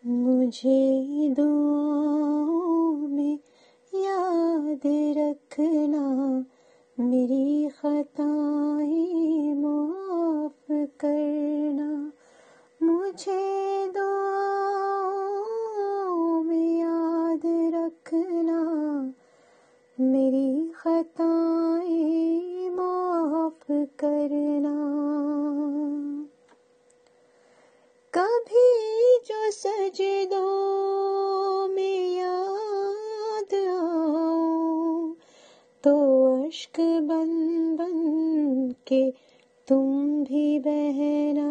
مجھے دعاؤں میں یاد رکھنا، میری خطائیں معاف کرنا. مجھے دعاؤں میں یاد رکھنا، میری خطائیں معاف کرنا. کبھی جو سجدوں میں یاد آؤں تو اشک بن بن کے تم بھی بہنا.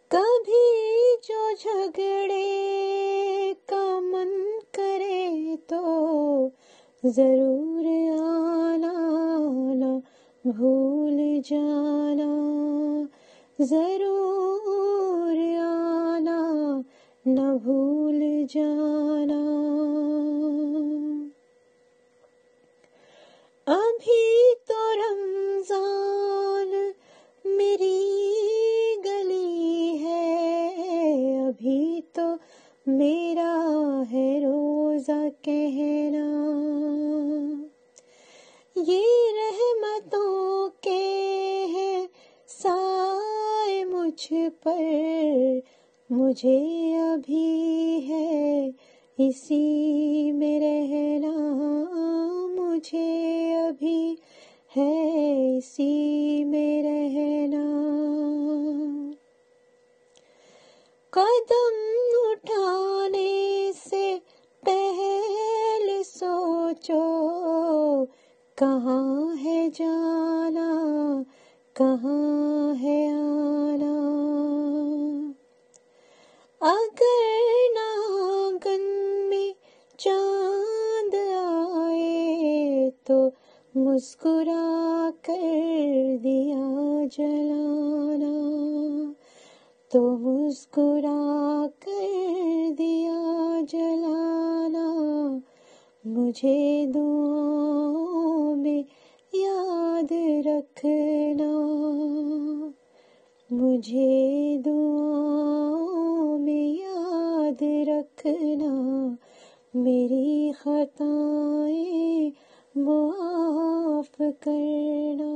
کبھی جو جھگڑے کا من کرے تو ضرور آنا، نہ بھول جانا. ضرور آنا، نہ بھول جانا. ابھی تو رمضان میری گلی ہے، ابھی تو میرا ہے روزہ کہنا. یہ رحمتوں کے ہے سائے مجھ پر، مجھے ابھی ہے اسی میں رہنا. مجھے ابھی ہے اسی میں رہنا. قدم اٹھانے سے پہلے سوچو، کہاں ہے جانا، کہاں ہے آنا. اگر ناگن میں چاند آئے تو مسکرا کر دیا جلانا، تو مسکرا کر دیا جلانا. مجھے دعاؤں میں یاد رکھنا، مجھے دعاؤں میں یاد رکھنا، میری خطائیں معاف کرنا.